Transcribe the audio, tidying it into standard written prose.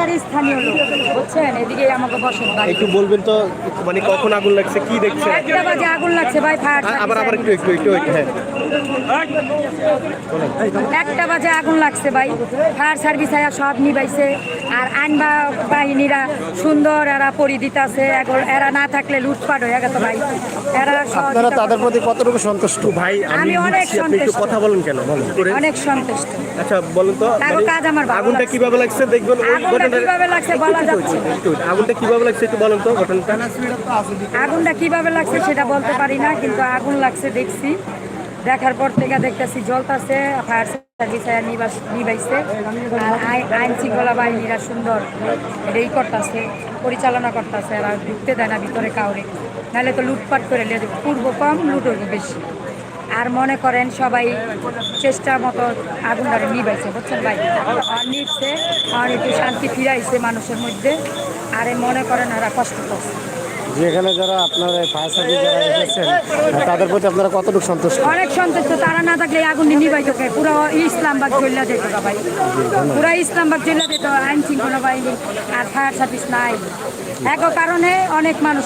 এলাকারই স্থানীয় লোক, বুঝছেন? এদিকে আমাকে বসত বাড়ি। একটু বলবেন তো মানে কখন আগুন লাগছে, কি দেখছেন? 1টা বাজে আগুন লাগছে ভাই, ফায়ার আবার আবার একটু একটু একটু একটু হ্যাঁ 1টা বাজে আগুন লাগছে ভাই, ফায়ার সার্ভিস আয়া সব নিবাইছে। আর আইন বাহিনীরা সুন্দর এরা পরিদিত আছে, এরা না থাকলে লুটপাট হয়ে গেত ভাই। এরা আপনারা তাদের প্রতি কতটুকু সন্তুষ্ট? ভাই আমি অনেক নিচ্ছি, আপনি একটু সন্তুষ্ট। কথা বলেন কেন বলেন করে। অনেক সন্তুষ্ট। আচ্ছা বলেন তো তারও মানে কাজ আমার ভালো আগুনটা লাগছে। কিভাবে লাগছে দেখবেন ওই আগুনটা ঘটনাটা কিভাবে লাগছে বলা যাচ্ছে না। আগুনটা কিভাবে লাগছে একটু বলেন তো ঘটনাটা। আগুনটা কিভাবে লাগছে সেটা বলতে পারি না, কিন্তু আগুন লাগছে দেখছি। দেখার পর থেকে দেখতেছি জ্বলতাছে, ফায়ার সার্ভিস নিবাইছে। আর আইন শৃঙ্খলা বাহিনীরা সুন্দর এটাই করতেছে, পরিচালনা করতেছে। এরা ঢুকতে দেয় না ভিতরে কাউরে, নাহলে তো লুটপাট করে লেগে পূর্ব কম, লুট হইব বেশি। আর মনে করেন সবাই চেষ্টা মতো আগুনটারে নিবাইছে, বুঝছেন ভাই? নিচ্ছে আর একটু শান্তি ফিরাইছে মানুষের মধ্যে। আরে মনে করেন এরা কষ্ট করছে। যেখানে যারা আপনার ফায়ার সার্ভিস যারা এসেছেন তাদের প্রতি আপনারা কতটুকু সন্তুষ্ট? অনেক সন্তুষ্ট। তারা না থাকলে এই আগুন নিবাই তোকে পুরো ইসলামবাগ জ্বললা যেত ভাই, পুরো ইসলামবাগ জ্বললা যেত। আইন শৃঙ্খলা বাহিনী আর ফায়ার সার্ভিস নাই, এক কারণে অনেক মানুষ